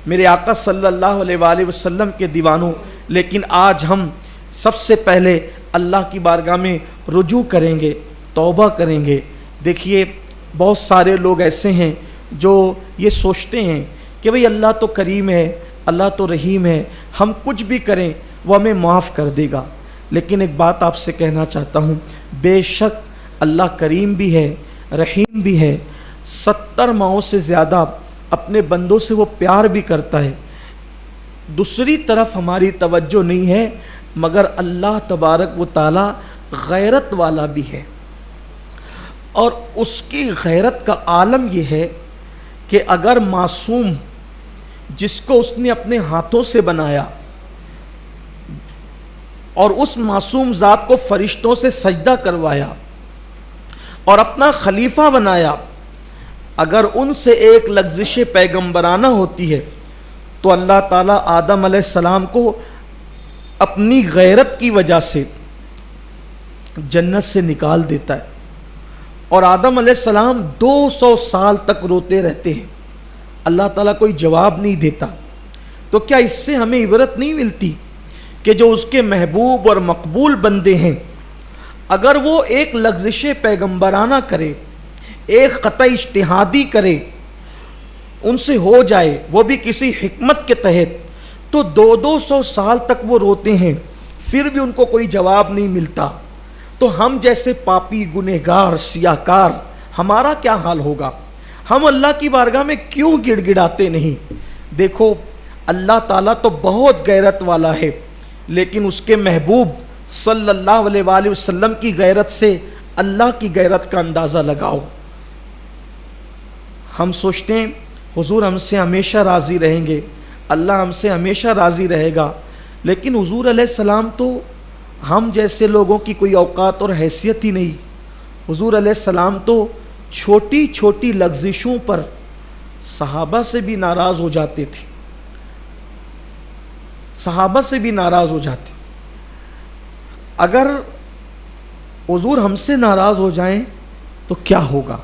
میرے آقا صلی اللہ علیہ وآلہ وسلم کے دیوانوں، لیکن آج ہم سب سے پہلے اللہ کی بارگاہ میں رجوع کریں گے، توبہ کریں گے۔ دیکھیے بہت سارے لوگ ایسے ہیں جو یہ سوچتے ہیں کہ بھئی اللہ تو کریم ہے، اللہ تو رحیم ہے، ہم کچھ بھی کریں وہ ہمیں معاف کر دے گا۔ لیکن ایک بات آپ سے کہنا چاہتا ہوں، بے شک اللہ کریم بھی ہے، رحیم بھی ہے، 70 ماؤں سے زیادہ اپنے بندوں سے وہ پیار بھی کرتا ہے۔ دوسری طرف ہماری توجہ نہیں ہے، مگر اللہ تبارک و تعالی غیرت والا بھی ہے، اور اس کی غیرت کا عالم یہ ہے کہ اگر معصوم جس کو اس نے اپنے ہاتھوں سے بنایا اور اس معصوم ذات کو فرشتوں سے سجدہ کروایا اور اپنا خلیفہ بنایا، اگر ان سے ایک لغزش پیغمبرانہ ہوتی ہے تو اللہ تعالیٰ آدم علیہ السلام کو اپنی غیرت کی وجہ سے جنت سے نکال دیتا ہے، اور آدم علیہ السلام 200 سال تک روتے رہتے ہیں، اللہ تعالیٰ کوئی جواب نہیں دیتا۔ تو کیا اس سے ہمیں عبرت نہیں ملتی کہ جو اس کے محبوب اور مقبول بندے ہیں، اگر وہ ایک لغزش پیغمبرانہ کرے، ایک قطع اجتہادی کرے، ان سے ہو جائے وہ بھی کسی حکمت کے تحت، تو 200 سال تک وہ روتے ہیں، پھر بھی ان کو کوئی جواب نہیں ملتا، تو ہم جیسے پاپی گنہگار سیاہکار ہمارا کیا حال ہوگا؟ ہم اللہ کی بارگاہ میں کیوں گڑ گڑاتے نہیں؟ دیکھو اللہ تعالیٰ تو بہت غیرت والا ہے، لیکن اس کے محبوب صلی اللہ علیہ وآلہ وسلم کی غیرت سے اللہ کی غیرت کا اندازہ لگاؤ۔ ہم سوچتے ہیں حضور ہم سے ہمیشہ راضی رہیں گے، اللہ ہم سے ہمیشہ راضی رہے گا، لیکن حضور علیہ السلام تو ہم جیسے لوگوں کی کوئی اوقات اور حیثیت ہی نہیں۔ حضور علیہ السلام تو چھوٹی چھوٹی لغزشوں پر صحابہ سے بھی ناراض ہو جاتے تھے، صحابہ سے بھی ناراض ہو جاتے۔ اگر حضور ہم سے ناراض ہو جائیں تو کیا ہوگا؟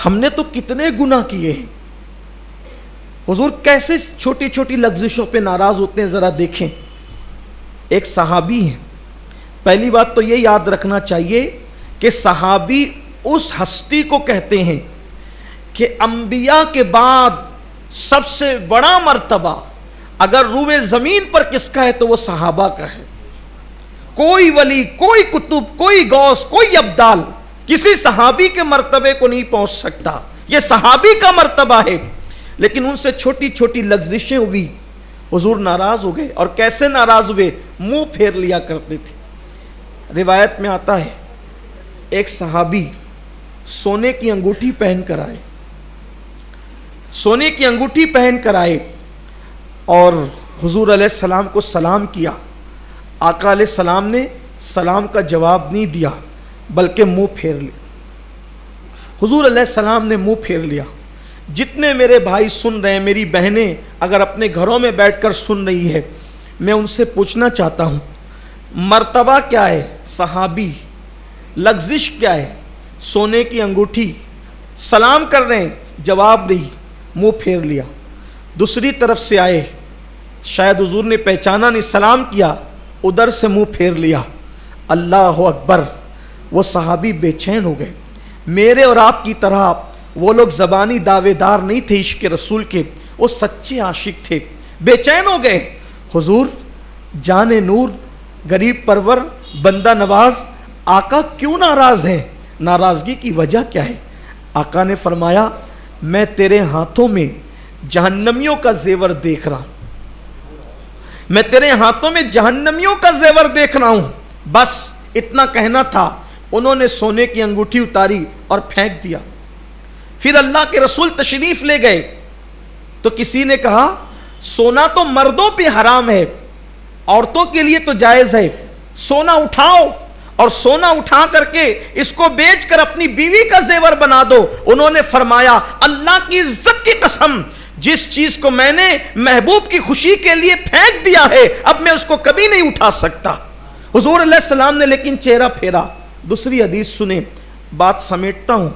ہم نے تو کتنے گناہ کیے ہیں، حضور کیسے چھوٹی چھوٹی لغزشوں پہ ناراض ہوتے ہیں، ذرا دیکھیں۔ ایک صحابی ہیں، پہلی بات تو یہ یاد رکھنا چاہیے کہ صحابی اس ہستی کو کہتے ہیں کہ انبیاء کے بعد سب سے بڑا مرتبہ اگر روئے زمین پر کس کا ہے تو وہ صحابہ کا ہے۔ کوئی ولی، کوئی کتب، کوئی غوث، کوئی ابدال کسی صحابی کے مرتبے کو نہیں پہنچ سکتا، یہ صحابی کا مرتبہ ہے۔ لیکن ان سے چھوٹی چھوٹی لغزشیں ہوئی، حضور ناراض ہو گئے، اور کیسے ناراض ہوئے؟ منہ پھیر لیا کرتے تھے۔ روایت میں آتا ہے ایک صحابی سونے کی انگوٹھی پہن کر آئے، سونے کی انگوٹھی پہن کر آئے اور حضور علیہ السلام کو سلام کیا۔ آقا علیہ السلام نے سلام کا جواب نہیں دیا بلکہ منہ پھیر لیا۔ حضور علیہ السلام نے منہ پھیر لیا۔ جتنے میرے بھائی سن رہے ہیں، میری بہنیں اگر اپنے گھروں میں بیٹھ کر سن رہی ہے، میں ان سے پوچھنا چاہتا ہوں مرتبہ کیا ہے؟ صحابی۔ لغزش کیا ہے؟ سونے کی انگوٹھی۔ سلام کر رہے ہیں، جواب نہیں، منہ پھیر لیا۔ دوسری طرف سے آئے، شاید حضور نے پہچانا نہیں، سلام کیا، ادھر سے منہ پھیر لیا۔ اللہ اکبر! وہ صحابی بے چین ہو گئے۔ میرے اور آپ کی طرح وہ لوگ زبانی دعوے دار نہیں تھے عشق رسول کے، وہ سچے عاشق تھے، بے چین ہو گئے۔ حضور جان نور، غریب پرور، بندہ نواز، آقا کیوں ناراض ہیں؟ ناراضگی کی وجہ کیا ہے؟ آقا نے فرمایا میں تیرے ہاتھوں میں جہنمیوں کا زیور دیکھ رہا ہوں، میں تیرے ہاتھوں میں جہنمیوں کا زیور دیکھ رہا ہوں۔ بس اتنا کہنا تھا، انہوں نے سونے کی انگوٹھی اتاری اور پھینک دیا۔ پھر اللہ کے رسول تشریف لے گئے تو کسی نے کہا سونا تو مردوں پہ حرام ہے، عورتوں کے لیے تو جائز ہے، سونا اٹھاؤ اور سونا اٹھا کر کے اس کو بیچ کر اپنی بیوی کا زیور بنا دو۔ انہوں نے فرمایا اللہ کی عزت کی قسم، جس چیز کو میں نے محبوب کی خوشی کے لیے پھینک دیا ہے اب میں اس کو کبھی نہیں اٹھا سکتا۔ حضور علیہ السلام نے لیکن چہرہ پھیرا۔ دوسری حدیث سنیں، بات سمیٹتا ہوں،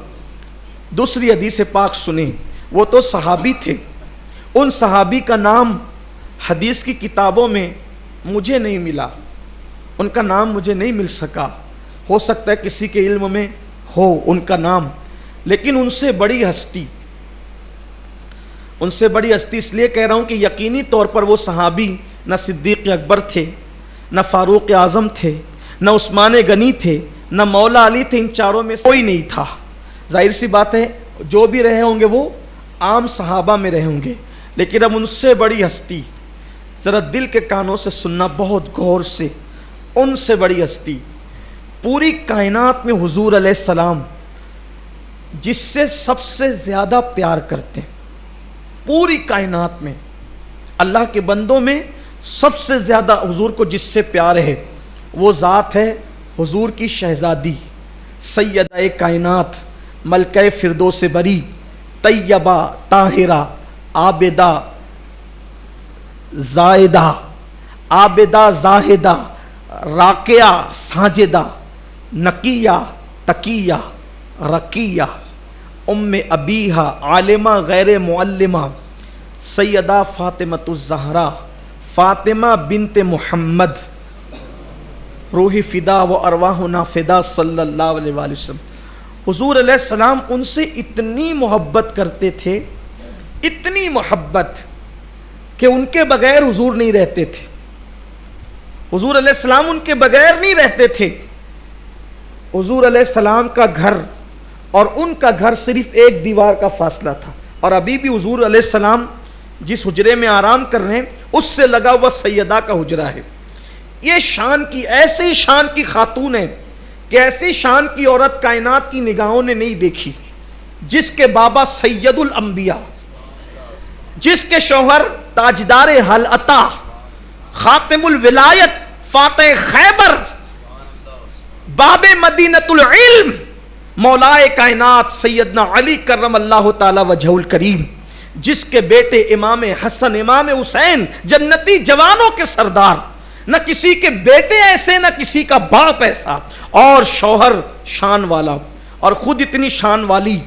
دوسری حدیث پاک سنیں۔ وہ تو صحابی تھے، ان صحابی کا نام حدیث کی کتابوں میں مجھے نہیں ملا، ان کا نام مجھے نہیں مل سکا، ہو سکتا ہے کسی کے علم میں ہو ان کا نام، لیکن ان سے بڑی ہستی اس لیے کہہ رہا ہوں کہ یقینی طور پر وہ صحابی نہ صدیق اکبر تھے، نہ فاروق اعظم تھے، نہ عثمان غنی تھے، نہ مولا علی تھے، ان چاروں میں کوئی نہیں تھا۔ ظاہر سی بات ہے جو بھی رہے ہوں گے وہ عام صحابہ میں رہے ہوں گے، لیکن اب ان سے بڑی ہستی، ذرا دل کے کانوں سے سننا بہت غور سے، ان سے بڑی ہستی پوری کائنات میں حضور علیہ السلام جس سے سب سے زیادہ پیار کرتے ہیں، پوری کائنات میں اللہ کے بندوں میں سب سے زیادہ حضور کو جس سے پیار ہے وہ ذات ہے حضور کی شہزادی سیدہ کائنات ملکہ فردوس بری، طیبہ طاہرہ عابدہ زاہدہ راکعہ ساجدہ نقیہ تقیہ رقیہ، ام ابیہا عالمہ غیر معلمہ، سیدہ فاطمۃ الزہرا فاطمہ بنت محمد، روح فدا و ارواحنا فدا صلی اللہ علیہ وآلہ وسلم۔ حضور علیہ السلام ان سے اتنی محبت کرتے تھے، اتنی محبت کہ ان کے بغیر حضور نہیں رہتے تھے، حضور علیہ السلام ان کے بغیر نہیں رہتے تھے۔ حضور علیہ السلام کا گھر اور ان کا گھر صرف ایک دیوار کا فاصلہ تھا، اور ابھی بھی حضور علیہ السلام جس حجرے میں آرام کر رہے ہیں اس سے لگا ہوا سیدہ کا حجرہ ہے۔ یہ شان کی، ایسی شان کی خاتون ہے کہ ایسی شان کی عورت کائنات کی نگاہوں نے نہیں دیکھی، جس کے بابا سید الانبیاء، جس کے شوہر تاجدار حل عطا خاتم الولایت فاتح خیبر باب مدینۃ العلم مولائے کائنات سیدنا علی کرم اللہ تعالی وجہ الکریم، جس کے بیٹے امام حسن امام حسین جنتی جوانوں کے سردار، نہ کسی کے بیٹے ایسے نہ کسی کا باپ ایسا، اور شوہر شان والا اور خود اتنی شان والی۔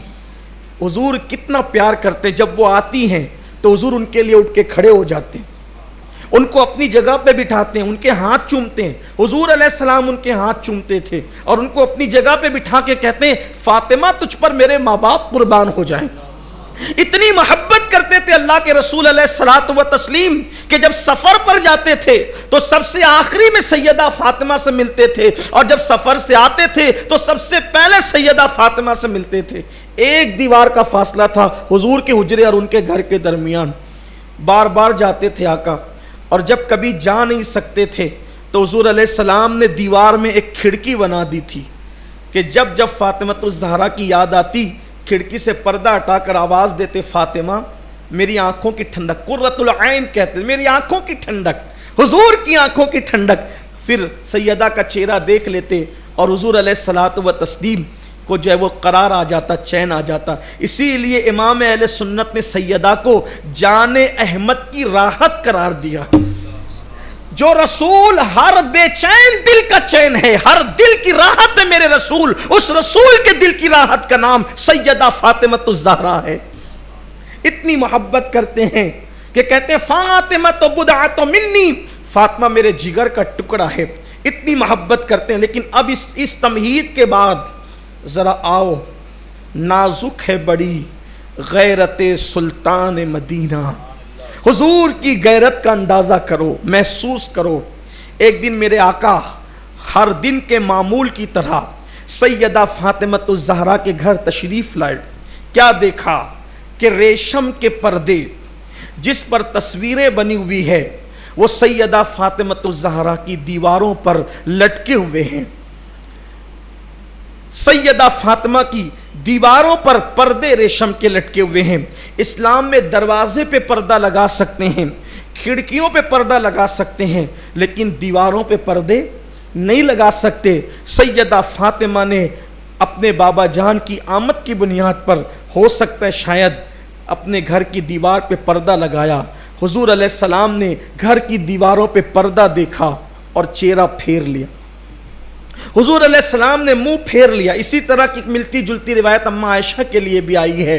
حضور کتنا پیار کرتے، جب وہ آتی ہیں تو حضور ان کے لیے اٹھ کے کھڑے ہو جاتے ہیں، ان کو اپنی جگہ پہ بٹھاتے ہیں، ان کے ہاتھ چومتے ہیں۔ حضور علیہ السلام ان کے ہاتھ چومتے تھے اور ان کو اپنی جگہ پہ بٹھا کے کہتے ہیں فاطمہ تجھ پر میرے ماں باپ قربان ہو جائیں۔ اتنی محبت کرتے تھے اللہ کے رسول علیہ الصلوۃ والتسلیم کہ جب سفر پر جاتے تھے تو سب سے آخری میں سیدہ فاطمہ سے ملتے تھے، اور جب سفر سے آتے تھے تو سب سے پہلے سیدہ فاطمہ سے ملتے تھے۔ ایک دیوار کا فاصلہ تھا حضور کے حجرے اور ان کے گھر کے درمیان۔ بار بار جاتے تھے آقا، اور جب کبھی جا نہیں سکتے تھے تو حضور علیہ السلام نے دیوار میں ایک کھڑکی بنا دی تھی کہ جب جب فاطمۃ الزہرا کی یاد آتی کھڑکی سے پردہ ہٹا کر آواز دیتے فاطمہ میری آنکھوں کی ٹھنڈک، قرۃ العین کہتے میری آنکھوں کی ٹھنڈک، حضور کی آنکھوں کی ٹھنڈک۔ پھر سیدہ کا چہرہ دیکھ لیتے اور حضور علیہ الصلوۃ والتسلیم کو جو ہے وہ قرار آ جاتا، چین آ جاتا۔ اسی لیے امام اہل سنت نے سیدہ کو جان احمد کی راحت قرار دیا۔ جو رسول ہر بے چین دل کا چین ہے، ہر دل کی راحت ہے میرے رسول، اس رسول کے دل کی راحت کا نام سیدہ فاطمۃ الزہرا ہے۔ اتنی محبت کرتے ہیں کہ کہتے ہیں فاطمہ تو بضعۃ منی، فاطمہ میرے جگر کا ٹکڑا ہے۔ اتنی محبت کرتے ہیں، لیکن اب اس تمہید کے بعد ذرا آؤ، نازک ہے بڑی غیرت سلطان مدینہ۔ حضور کی غیرت کا اندازہ کرو، محسوس کرو۔ ایک دن میرے آقا ہر دن کے معمول کی طرح سیدہ فاطمۃ الزہرا کے گھر تشریف لائے۔ کیا دیکھا کہ ریشم کے پردے جس پر تصویریں بنی ہوئی ہے وہ سیدہ فاطمۃ الزہرا کی دیواروں پر لٹکے ہوئے ہیں۔ سیدہ فاطمہ کی دیواروں پر پردے ریشم کے لٹکے ہوئے ہیں۔ اسلام میں دروازے پہ پردہ لگا سکتے ہیں، کھڑکیوں پہ پردہ لگا سکتے ہیں، لیکن دیواروں پہ پردے نہیں لگا سکتے۔ سیدہ فاطمہ نے اپنے بابا جان کی آمد کی بنیاد پر ہو سکتا ہے شاید اپنے گھر کی دیوار پہ پردہ لگایا۔ حضور علیہ السلام نے گھر کی دیواروں پہ پردہ دیکھا اور چہرہ پھیر لیا۔ حضور علیہ السلام نے منہ پھیر لیا۔ اسی طرح کی ملتی جلتی روایت اماں عائشہ کے لیے بھی آئی ہے۔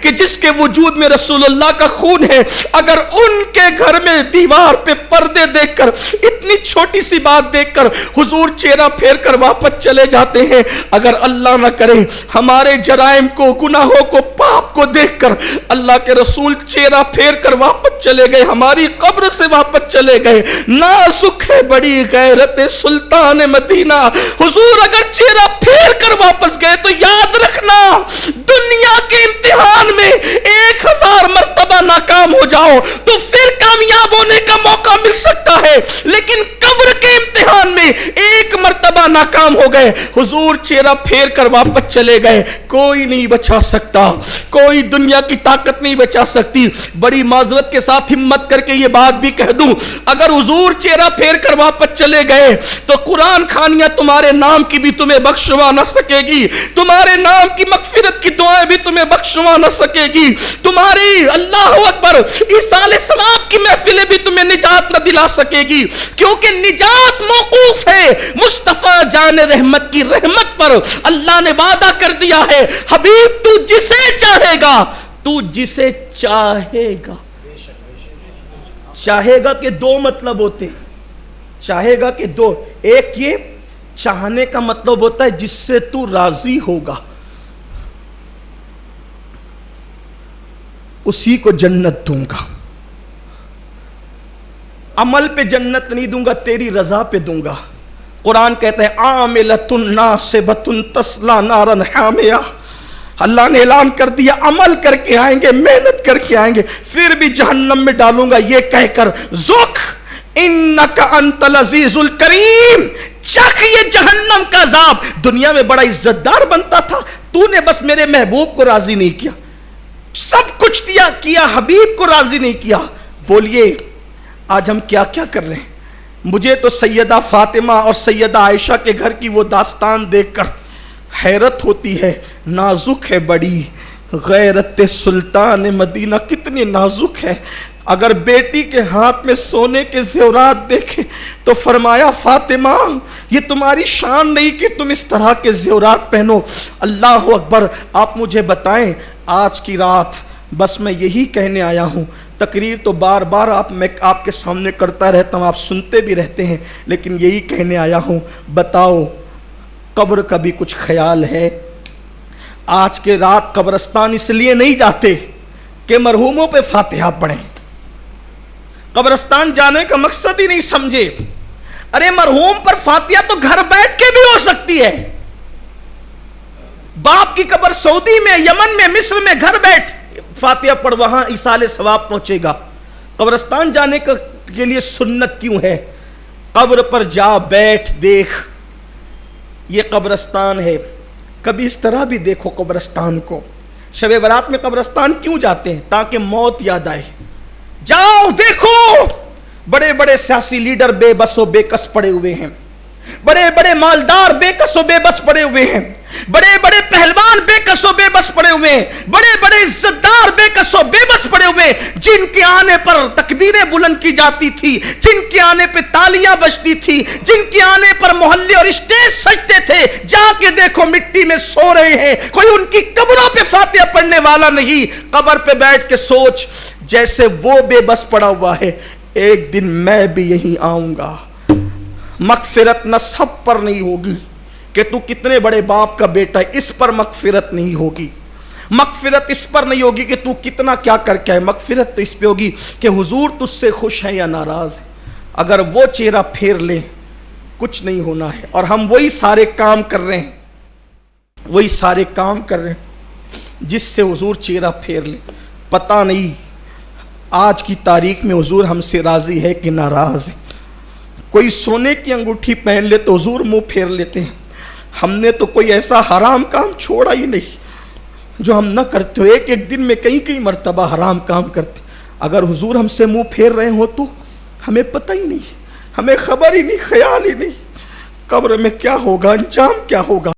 کہ جس کے وجود میں رسول اللہ کا خون ہے، اگر ان کے گھر میں دیوار پہ پردے دیکھ کر، اتنی چھوٹی سی بات دیکھ کر حضور چہرہ پھیر کر واپس چلے جاتے ہیں، اگر اللہ نہ کرے ہمارے جرائم کو، گناہوں کو، پاپ کو دیکھ کر اللہ کے رسول چہرہ پھیر کر واپس چلے گئے، ہماری قبر سے واپس چلے گئے، نازک ہے بڑی غیرت سلطان مدینہ۔ حضور اگر چہرہ پھیر کر واپس گئے تو یاد رکھنا، دنیا کے امتحان میں 1000 مرتبہ ناکام ہو جاؤ تو پھر کامیاب ہونے کا موقع مل سکتا ہے، لیکن قبر کے امتحان میں 1 مرتبہ ناکام ہو گئے، حضور چہرہ پھیر کر واپس چلے گئے، کوئی نہیں بچا سکتا، کوئی دنیا کی طاقت نہیں بچا سکتی۔ بڑی معذرت کے ساتھ ہمت کر کے یہ بات بھی کہہ دوں، اگر حضور چہرہ پھیر کر واپس چلے گئے تو قرآن خوانیاں تمہارے نام کی بھی تمہیں بخشوا نہ سکے گی، تمہارے نام کی مغفرت کی دعائیں بھی تمہیں بخشوا نہ سکے گی، تمہاری اللہ اکبر عیسیٰ علیہ السلام کی محفلیں بھی تمہیں نجات نہ دلا سکے گی، کیونکہ نجات موقوف ہے مصطفیٰ جان رحمت کی رحمت پر۔ اللہ نے وعدہ کر دیا ہے، حبیب تو جسے چاہے گا، تو جسے چاہے گا۔ چاہے گا کے 2 مطلب ہوتے، چاہے گا کہ 2، ایک یہ چاہنے کا مطلب ہوتا ہے جس سے تو راضی ہوگا، اسی کو جنت دوں گا، عمل پہ جنت نہیں دوں گا، تیری رضا پہ دوں گا۔ قرآن کہتا ہے عاملۃ ناصبۃ تصلی نارا حامیہ، اللہ نے اعلان کر دیا عمل کر کے آئیں گے، محنت کر کے آئیں گے، پھر بھی جہنم میں ڈالوں گا، یہ کہہ کر ذوق انک انت العزیز الکریم، چکھ یہ جہنم کا عذاب۔ دنیا میں بڑا عزت دار بنتا تھا، تو نے بس میرے محبوب کو راضی نہیں کیا، سب کچھ دیا کیا، حبیب کو راضی نہیں کیا۔ بولیے آج ہم کیا کیا کر رہے ہیں؟ مجھے تو سیدہ فاطمہ اور سیدہ عائشہ کے گھر کی وہ داستان دیکھ کر حیرت ہوتی ہے، نازک ہے بڑی غیرت سلطان مدینہ، کتنی نازک ہے۔ اگر بیٹی کے ہاتھ میں سونے کے زیورات دیکھیں تو فرمایا فاطمہ یہ تمہاری شان نہیں کہ تم اس طرح کے زیورات پہنو۔ اللہ اکبر۔ آپ مجھے بتائیں آج کی رات بس میں یہی کہنے آیا ہوں، تقریر تو بار بار میں آپ کے سامنے کرتا رہتا ہوں، آپ سنتے بھی رہتے ہیں، لیکن یہی کہنے آیا ہوں، بتاؤ قبر کا بھی کچھ خیال ہے؟ آج کے رات قبرستان اس لیے نہیں جاتے کہ مرحوموں پہ فاتحہ پڑھیں، قبرستان جانے کا مقصد ہی نہیں سمجھے۔ ارے مرحوم پر فاتحہ تو گھر بیٹھ کے بھی ہو سکتی ہے، باپ کی قبر سعودی میں، یمن میں، مصر میں، گھر بیٹھ فاتحہ پڑھ، وہاں ایصال ثواب پہنچے گا۔ قبرستان جانے کے لیے سنت کیوں ہے؟ قبر پر جا بیٹھ، دیکھ یہ قبرستان ہے، کبھی اس طرح بھی دیکھو قبرستان کو۔ شب برات میں قبرستان کیوں جاتے ہیں؟ تاکہ موت یاد آئے۔ جاؤ دیکھو، بڑے بڑے سیاسی لیڈر بے بس و بے کس پڑے ہوئے ہیں، بڑے بڑے مالدار بے کس و بے بس پڑے ہوئے ہیں، بڑے بڑے پہلوان بے کس و بے بس پڑے ہوئے ہیں، بڑے بڑے عزت دار بے کس و بے بس پڑے ہوئے ہیں، جن کے آنے پر تکبیریں بلند کی جاتی تھی، جن کے آنے پہ تالیاں بجتی تھی، جن کے آنے پر محلے اور اسٹیج سجتے تھے، جا کے دیکھو مٹی میں سو رہے ہیں، کوئی ان کی قبروں پہ فاتحہ پڑھنے والا نہیں۔ قبر پہ بیٹھ کے سوچ، جیسے وہ بے بس پڑا ہوا ہے، ایک دن میں بھی یہیں آؤں گا۔ مغفرت نہ سب پر نہیں ہوگی کہ تو کتنے بڑے باپ کا بیٹا ہے، اس پر مغفرت نہیں ہوگی، مغفرت اس پر نہیں ہوگی کہ تو کتنا کیا کر کے ہے، مغفرت تو اس پہ ہوگی کہ حضور تجھ سے خوش ہیں یا ناراض ہیں۔ اگر وہ چہرہ پھیر لیں کچھ نہیں ہونا ہے، اور ہم وہی سارے کام کر رہے ہیں، وہی سارے کام کر رہے ہیں جس سے حضور چہرہ پھیر لیں۔ پتہ نہیں آج کی تاریخ میں حضور ہم سے راضی ہے کہ ناراض ہے۔ کوئی سونے کی انگوٹھی پہن لے تو حضور منہ پھیر لیتے ہیں، ہم نے تو کوئی ایسا حرام کام چھوڑا ہی نہیں جو ہم نہ کرتے ہو، ایک ایک دن میں کئی مرتبہ حرام کام کرتے۔ اگر حضور ہم سے منہ پھیر رہے ہو تو ہمیں پتہ ہی نہیں، ہمیں خبر ہی نہیں، خیال ہی نہیں، قبر میں کیا ہوگا، انجام کیا ہوگا۔